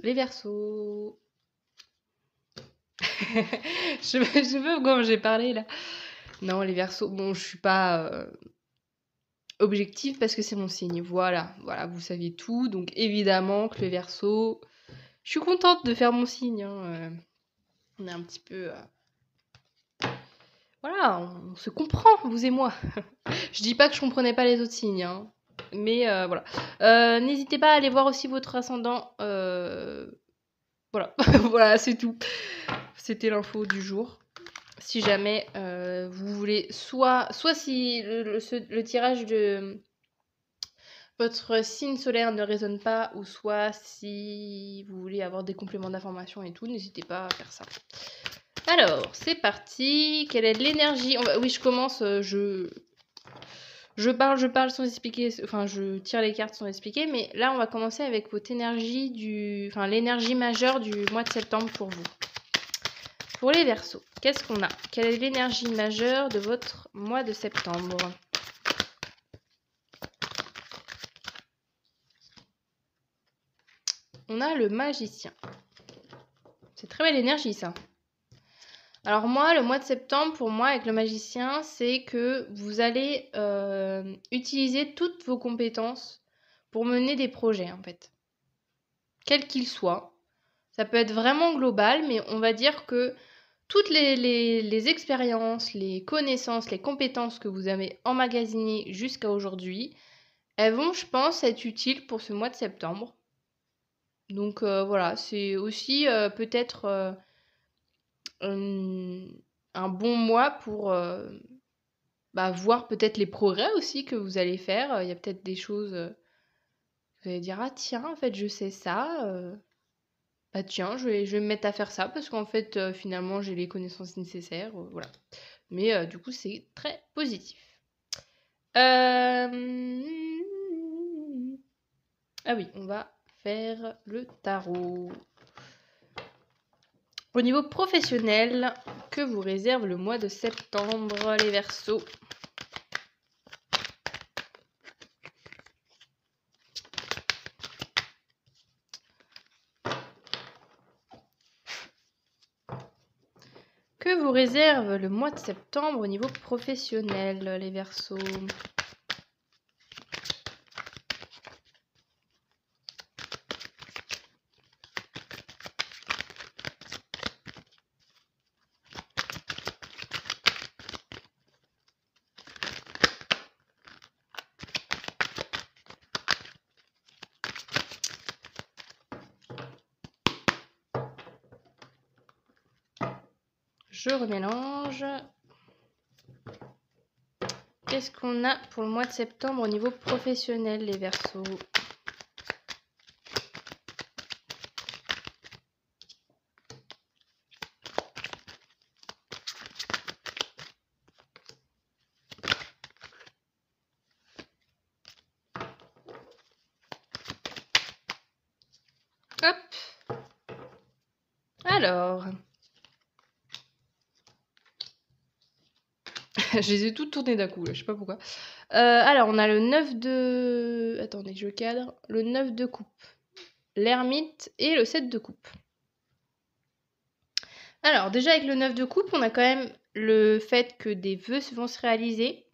Les Verseaux. je sais pas comment j'ai parlé là. Non, les Verseaux, bon, je suis pas objective parce que c'est mon signe. Voilà, vous saviez tout. Donc évidemment que les Verseaux, je suis contente de faire mon signe. Hein. On est un petit peu... Voilà, on se comprend, vous et moi. Je dis pas que je comprenais pas les autres signes, hein. Mais voilà. N'hésitez pas à aller voir aussi votre ascendant. Voilà, voilà, c'est tout. C'était l'info du jour. Si jamais vous voulez, soit si le tirage de votre signe solaire ne résonne pas, ou soit si vous voulez avoir des compléments d'information et tout, n'hésitez pas à faire ça. Alors, c'est parti. Quelle est l'énergie? Oui, je commence. Je parle sans expliquer. Enfin, je tire les cartes sans expliquer. Mais là, on va commencer avec votre énergie enfin, l'énergie majeure du mois de septembre pour vous. Pour les Verseaux, qu'est-ce qu'on a? Quelle est l'énergie majeure de votre mois de septembre? On a le magicien. C'est très belle énergie, ça. Alors moi, le mois de septembre, pour moi, avec le magicien, c'est que vous allez utiliser toutes vos compétences pour mener des projets, en fait. Quels qu'ils soient. Ça peut être vraiment global, mais on va dire que toutes les expériences, les connaissances, les compétences que vous avez emmagasinées jusqu'à aujourd'hui, elles vont, je pense, être utiles pour ce mois de septembre. Donc voilà, c'est aussi peut-être un bon mois pour voir peut-être les progrès aussi que vous allez faire. Il y a peut-être des choses, vous allez dire, ah tiens, en fait, je sais ça. Bah tiens, je vais me mettre à faire ça parce qu'en fait, finalement, j'ai les connaissances nécessaires. Voilà. Mais du coup, c'est très positif. Ah oui, on va faire le tarot. Au niveau professionnel, que vous réserve le mois de septembre, les Verseaux? Que vous réserve le mois de septembre au niveau professionnel, les Verseaux? Je remélange. Qu'est-ce qu'on a pour le mois de septembre au niveau professionnel, les Verseaux? Hop. Alors. Je les ai toutes tournées d'un coup, là, je sais pas pourquoi. Alors, on a le 9 de... Attendez, je cadre. Le 9 de coupe. L'ermite et le 7 de coupe. Alors, déjà avec le 9 de coupe, on a quand même le fait que des vœux vont se réaliser.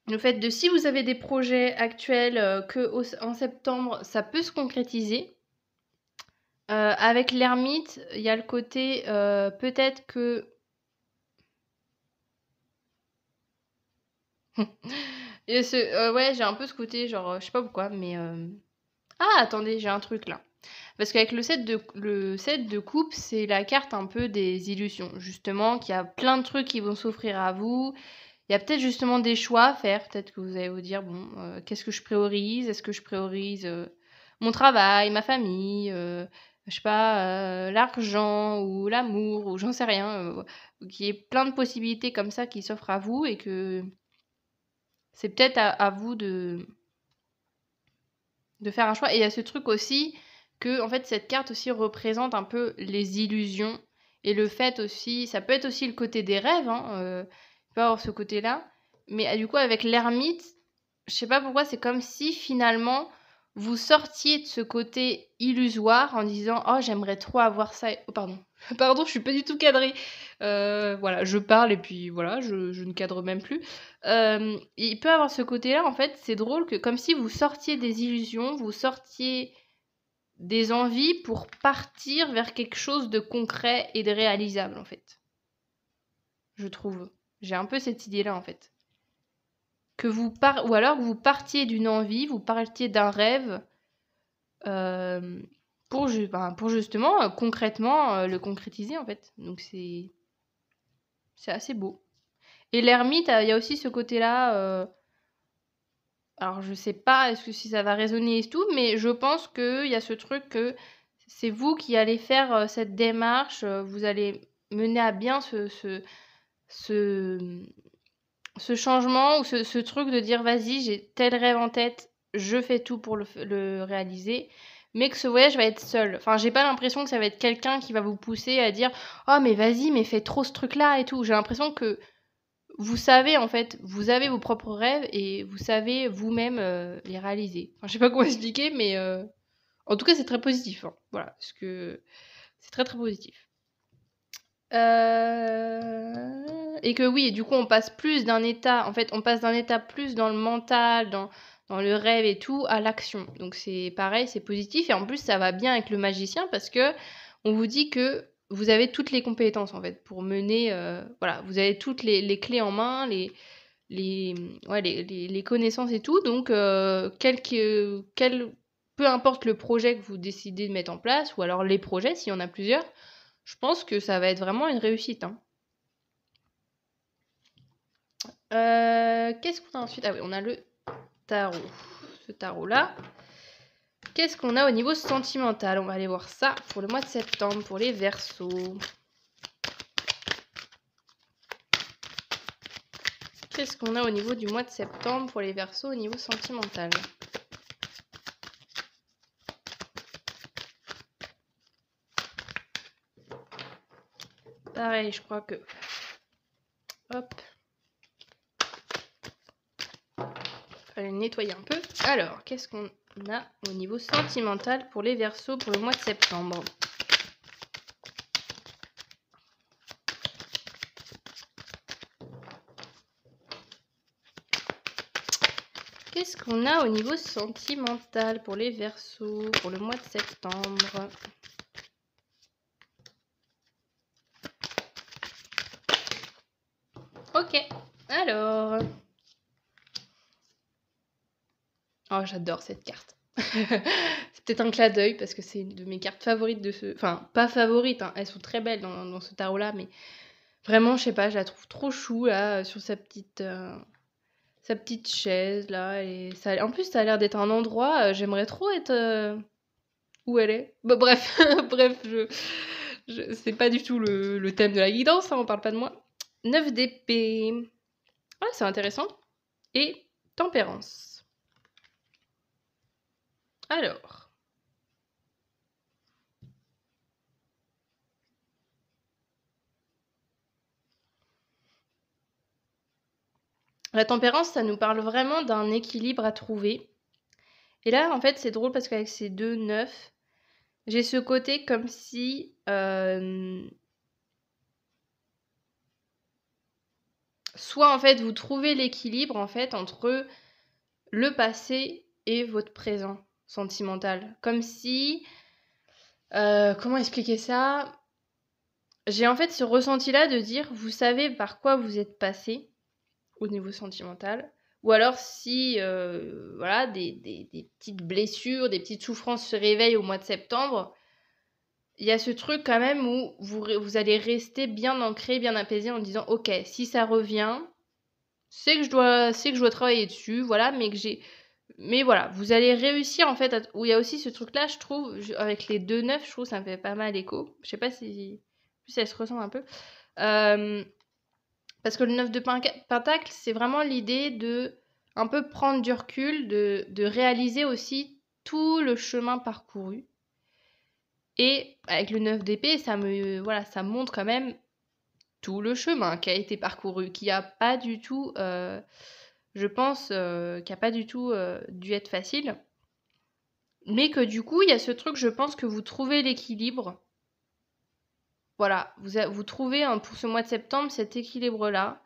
Le fait de si vous avez des projets actuels en septembre, ça peut se concrétiser. Avec l'ermite, il y a le côté peut-être que... ouais, j'ai un peu ce côté, genre, je sais pas pourquoi, mais... Ah, attendez, j'ai un truc là. Parce qu'avec le 7 de coupe, c'est la carte un peu des illusions. Justement, qu'il y a plein de trucs qui vont s'offrir à vous. Il y a peut-être justement des choix à faire. Peut-être que vous allez vous dire, bon, qu'est-ce que je priorise? Est-ce que je priorise mon travail, ma famille, je sais pas, l'argent ou l'amour, ou j'en sais rien. Qu'il y ait plein de possibilités comme ça qui s'offrent à vous et que c'est peut-être à vous de faire un choix. Et il y a ce truc aussi que, en fait, cette carte aussi représente un peu les illusions et le fait aussi, ça peut être aussi le côté des rêves, hein, il peut y avoir ce côté-là. Mais du coup, avec l'ermite, je sais pas pourquoi, c'est comme si finalement vous sortiez de ce côté illusoire en disant oh j'aimerais trop avoir ça. Oh pardon, pardon, je suis pas du tout cadrée. Voilà, je parle et puis voilà, je ne cadre même plus. Il peut avoir ce côté-là en fait, c'est drôle que comme si vous sortiez des illusions, vous sortiez des envies pour partir vers quelque chose de concret et de réalisable en fait. Je trouve. J'ai un peu cette idée-là en fait. Ou alors que vous partiez d'une envie, vous partiez d'un rêve pour justement concrètement le concrétiser en fait. Donc c'est assez beau. Et l'ermite, il y a aussi ce côté-là. Alors je sais pas est-ce que si ça va résonner et tout, mais je pense qu'il y a ce truc que c'est vous qui allez faire cette démarche, vous allez mener à bien ce changement ou ce truc de dire vas-y, j'ai tel rêve en tête, je fais tout pour le réaliser, mais que ce voyage va être seul. Enfin, j'ai pas l'impression que ça va être quelqu'un qui va vous pousser à dire oh, mais vas-y, mais fais trop ce truc-là et tout. J'ai l'impression que vous savez, en fait, vous avez vos propres rêves et vous savez vous-même les réaliser. Enfin, je sais pas comment expliquer, mais en tout cas, c'est très positif. Hein. Voilà, parce que c'est très très positif. Et que oui, et du coup, on passe plus d'un état, en fait, on passe d'un état plus dans le mental, dans le rêve et tout, à l'action. Donc c'est pareil, c'est positif. Et en plus, ça va bien avec le magicien parce que on vous dit que vous avez toutes les compétences, en fait, pour mener... voilà, vous avez toutes les clés en main, les connaissances et tout. Donc, peu importe le projet que vous décidez de mettre en place, ou alors les projets, s'il y en a plusieurs, je pense que ça va être vraiment une réussite. Hein. Qu'est-ce qu'on a ensuite? Ah oui, on a le tarot. Ce tarot-là. Qu'est-ce qu'on a au niveau sentimental? On va aller voir ça pour le mois de septembre, pour les Verseaux. Qu'est-ce qu'on a au niveau du mois de septembre pour les Verseaux au niveau sentimental? Pareil, je crois que... Hop. Fallait le nettoyer un peu. Alors, qu'est-ce qu'on a au niveau sentimental pour les Verseaux pour le mois de septembre? Qu'est-ce qu'on a au niveau sentimental pour les Verseaux pour le mois de septembre? Ok, alors... Oh, j'adore cette carte. C'est peut-être un clin d'œil parce que c'est une de mes cartes favorites de ce... Enfin, pas favorites, hein, elles sont très belles dans ce tarot-là, mais vraiment, je sais pas, je la trouve trop chou, là, sur sa petite chaise, là. Et ça... En plus, ça a l'air d'être un endroit, j'aimerais trop être... où elle est. Bah, bref, bref, c'est pas du tout le thème de la guidance, hein, on parle pas de moi. 9 d'épée. Ah, c'est intéressant. Et tempérance. Alors. La tempérance, ça nous parle vraiment d'un équilibre à trouver. Et là, en fait, c'est drôle parce qu'avec ces 2 9, j'ai ce côté comme si... soit, en fait, vous trouvez l'équilibre, en fait, entre le passé et votre présent sentimental. Comme si... comment expliquer ça? J'ai en fait ce ressenti-là de dire, vous savez par quoi vous êtes passé au niveau sentimental, ou alors si voilà, des petites blessures, des petites souffrances se réveillent au mois de septembre, il y a ce truc quand même où vous allez rester bien ancré, bien apaisé en disant ok, si ça revient, c'est que je dois travailler dessus, voilà, mais voilà, vous allez réussir en fait, où il y a aussi ce truc-là, je trouve, avec les 2 9, je trouve ça me fait pas mal écho. Je sais pas si ça se ressent un peu. Parce que le 9 de Pentacle, c'est vraiment l'idée de un peu prendre du recul, de réaliser aussi tout le chemin parcouru. Et avec le 9 d'épée, ça montre quand même tout le chemin qui a été parcouru, qui a pas du tout, je pense, qui a pas du tout dû être facile. Mais que du coup, il y a ce truc, je pense que vous trouvez l'équilibre. Voilà, vous trouvez pour ce mois de septembre cet équilibre-là.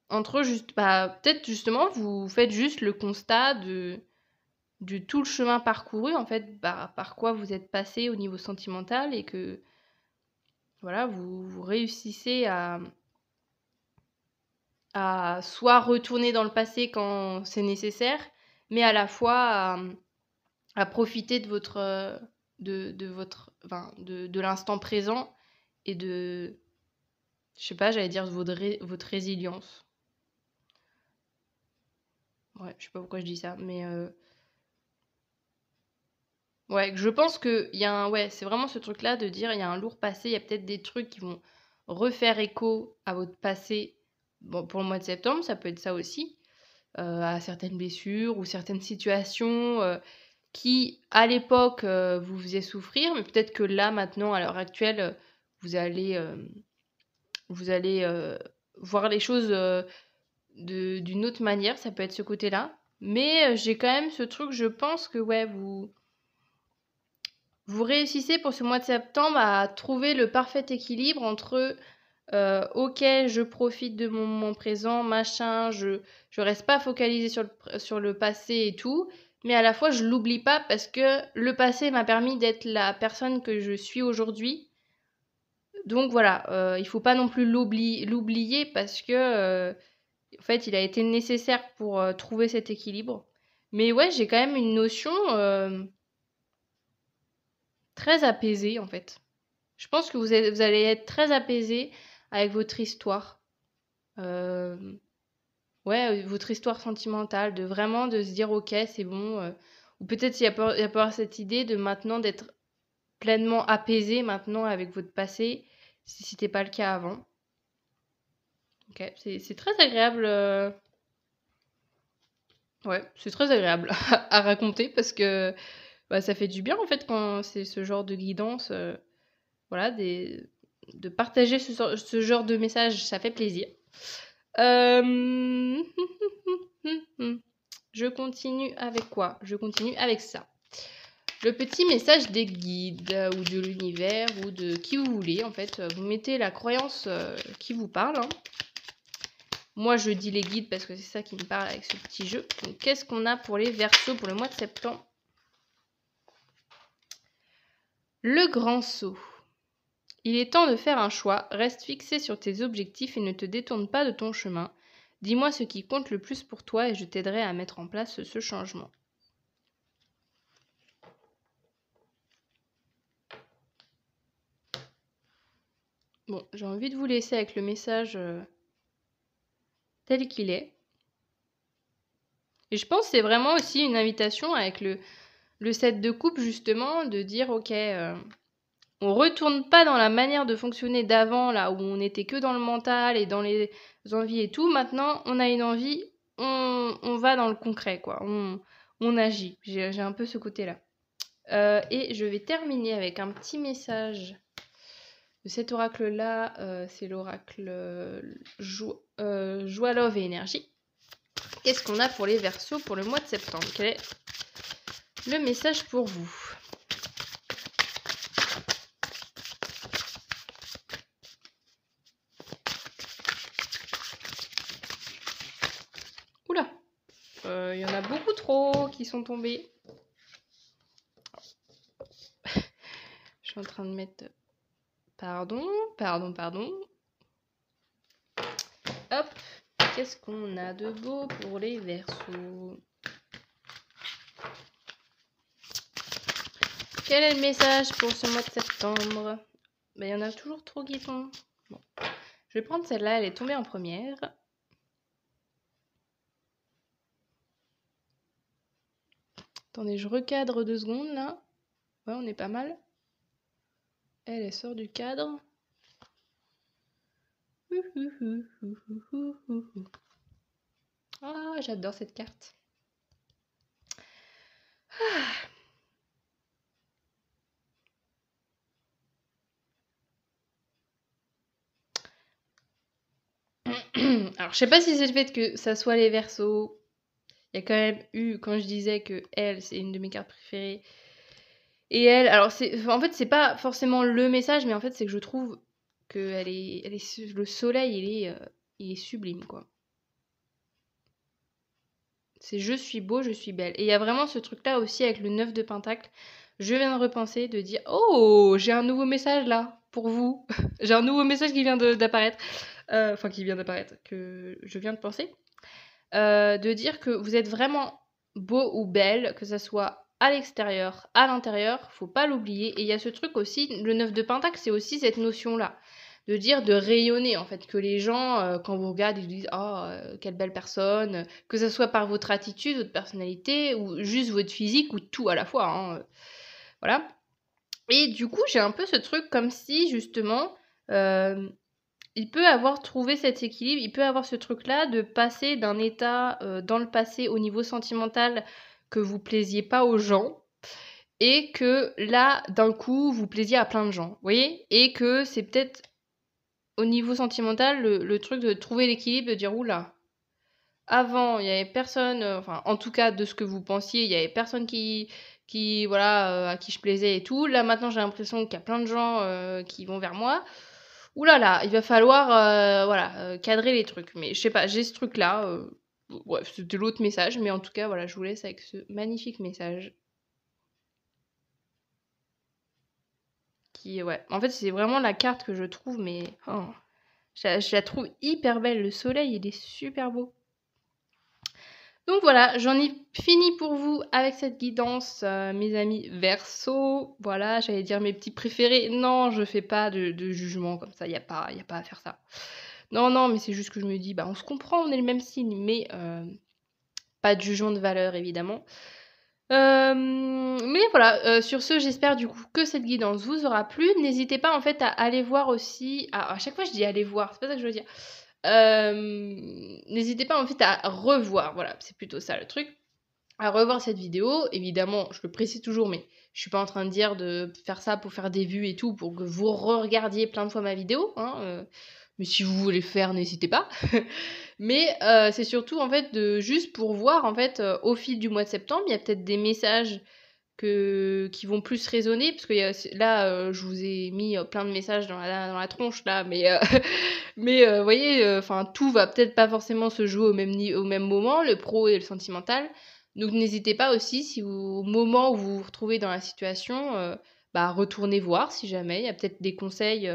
Entre juste, peut-être justement, vous faites juste le constat de tout le chemin parcouru, en fait, par quoi vous êtes passé au niveau sentimental et que, voilà, vous réussissez à soit retourner dans le passé quand c'est nécessaire, mais à la fois à profiter de votre, enfin, de l'instant présent et je sais pas, j'allais dire votre résilience. Ouais, je sais pas pourquoi je dis ça, mais ouais, je pense que ouais, c'est vraiment ce truc-là de dire il y a un lourd passé, il y a peut-être des trucs qui vont refaire écho à votre passé. Bon, pour le mois de septembre, ça peut être ça aussi, à certaines blessures ou certaines situations qui, à l'époque, vous faisaient souffrir, mais peut-être que là, maintenant, à l'heure actuelle, vous allez, euh, vous allez voir les choses d'une autre manière, ça peut être ce côté-là. Mais j'ai quand même ce truc, je pense que ouais, vous réussissez pour ce mois de septembre à trouver le parfait équilibre entre ok, je profite de mon moment présent, machin, je reste pas focalisée sur le passé et tout, mais à la fois je l'oublie pas parce que le passé m'a permis d'être la personne que je suis aujourd'hui. Donc voilà, il faut pas non plus l'oublier parce que en fait il a été nécessaire pour trouver cet équilibre. Mais ouais, j'ai quand même une notion très apaisée en fait. Je pense que vous allez être très apaisé avec votre histoire. Euh, ouais, votre histoire sentimentale, de vraiment de se dire ok, c'est bon. Ou peut-être il y a pas cette idée de maintenant d'être pleinement apaisé maintenant avec votre passé, si c'était pas le cas avant. Ok, c'est très agréable. Ouais, c'est très agréable à raconter parce que ça fait du bien en fait quand c'est ce genre de guidance. Voilà, de partager ce genre de message, ça fait plaisir. Euh, Je continue avec quoi? Je continue avec ça. Le petit message des guides ou de l'univers ou de qui vous voulez. En fait, vous mettez la croyance qui vous parle. Hein. Moi, je dis les guides parce que c'est ça qui me parle avec ce petit jeu. Donc, qu'est-ce qu'on a pour les Verseaux pour le mois de septembre? Le grand saut. Il est temps de faire un choix. Reste fixé sur tes objectifs et ne te détourne pas de ton chemin. Dis-moi ce qui compte le plus pour toi et je t'aiderai à mettre en place ce changement. Bon, j'ai envie de vous laisser avec le message tel qu'il est. Et je pense que c'est vraiment aussi une invitation avec le set de coupe, justement, de dire, ok, on retourne pas dans la manière de fonctionner d'avant, là où on n'était que dans le mental et dans les envies et tout. Maintenant, on a une envie, on va dans le concret, quoi. On agit. J'ai un peu ce côté-là. Et je vais terminer avec un petit message de cet oracle-là. C'est l'oracle Joie, Love et Énergie. Qu'est-ce qu'on a pour les Verseaux pour le mois de septembre? Quel est le message pour vous? Oula, il y en a beaucoup trop qui sont tombés. Je suis en train de mettre... Pardon. Hop, qu'est-ce qu'on a de beau pour les Verseaux? Quel est le message pour ce mois de septembre? Il y en a toujours trop qui sont... Bon. Je vais prendre celle-là, elle est tombée en première. Attendez, je recadre 2 secondes, là. Ouais, on est pas mal. Elle sort du cadre. Ah, j'adore cette carte. Alors, je sais pas si c'est le fait que ça soit les Verseaux Il y a quand même eu, quand je disais que elle, c'est une de mes cartes préférées. Et elle, alors en fait, c'est pas forcément le message, mais en fait, c'est que je trouve que le soleil, il est sublime, quoi. C'est je suis beau, je suis belle. Et il y a vraiment ce truc-là aussi avec le 9 de Pentacle. Je viens de repenser, de dire oh, j'ai un nouveau message là pour vous. J'ai un nouveau message qui vient d'apparaître. Enfin, qui vient d'apparaître, que je viens de penser. De dire que vous êtes vraiment beau ou belle, que ça soit à l'extérieur, à l'intérieur, faut pas l'oublier. Et il y a ce truc aussi, le 9 de Pentacle, c'est aussi cette notion-là. De dire, de rayonner, en fait, que les gens, quand vous regardent, ils disent oh, quelle belle personne, que ça soit par votre attitude, votre personnalité, ou juste votre physique, ou tout à la fois, hein, voilà. Et du coup, j'ai un peu ce truc comme si, justement, il peut avoir trouvé cet équilibre, il peut avoir ce truc-là de passer d'un état dans le passé au niveau sentimental que vous plaisiez pas aux gens et que là, d'un coup, vous plaisiez à plein de gens, vous voyez? Et que c'est peut-être au niveau sentimental le truc de trouver l'équilibre, de dire oula, avant, il y avait personne, enfin, en tout cas, de ce que vous pensiez, il y avait personne qui voilà, à qui je plaisais et tout. Là, maintenant, j'ai l'impression qu'il y a plein de gens qui vont vers moi. Ouh là là, il va falloir voilà, cadrer les trucs. Mais je sais pas, j'ai ce truc-là. Bref, c'était l'autre message. Mais en tout cas, voilà, je vous laisse avec ce magnifique message. Qui, ouais, en fait, c'est vraiment la carte que je trouve, mais oh, je la trouve hyper belle. Le soleil, il est super beau. Donc voilà, j'en ai fini pour vous avec cette guidance, mes amis Verseau. Voilà, j'allais dire mes petits préférés. Non, je fais pas de jugement comme ça, y a pas à faire ça. Non, non, mais c'est juste que je me dis, bah on se comprend, on est le même signe, mais pas de jugement de valeur évidemment. Mais voilà, sur ce, j'espère du coup que cette guidance vous aura plu. N'hésitez pas en fait à aller voir aussi. À chaque fois je dis aller voir, c'est pas ça que je veux dire. N'hésitez pas en fait à revoir, voilà, c'est plutôt ça le truc, à revoir cette vidéo. Évidemment, je le précise toujours, mais je suis pas en train de dire de faire ça pour faire des vues et tout, pour que vous re-regardiez plein de fois ma vidéo, hein, mais si vous voulez le faire, n'hésitez pas. Mais c'est surtout en fait juste pour voir en fait au fil du mois de septembre, il y a peut-être des messages qui vont plus résonner, parce que là je vous ai mis plein de messages dans la tronche là, mais vous voyez, enfin tout va peut-être pas forcément se jouer au même moment, le pro et le sentimental. Donc n'hésitez pas aussi, si au moment où vous vous retrouvez dans la situation, bah retournez voir si jamais il y a peut-être des conseils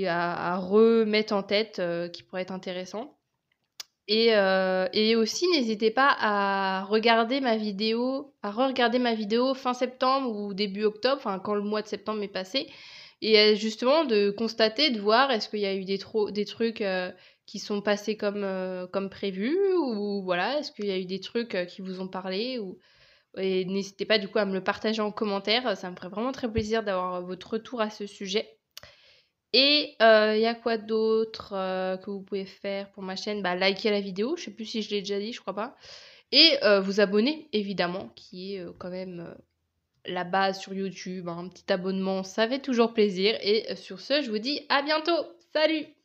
à remettre en tête qui pourraient être intéressants. Et aussi, n'hésitez pas à re-regarder ma vidéo fin septembre ou début octobre, enfin quand le mois de septembre est passé, et justement de constater, de voir est-ce qu'il y a eu des trucs qui sont passés comme prévu, ou voilà, est-ce qu'il y a eu des trucs qui vous ont parlé, et n'hésitez pas du coup à me le partager en commentaire, ça me ferait vraiment très plaisir d'avoir votre retour à ce sujet. Et il y a quoi d'autre que vous pouvez faire pour ma chaîne? Bah, liker la vidéo, je sais plus si je l'ai déjà dit, je crois pas. Et vous abonner, évidemment, qui est quand même la base sur YouTube. Un petit abonnement, ça fait toujours plaisir. Et sur ce, je vous dis à bientôt. Salut!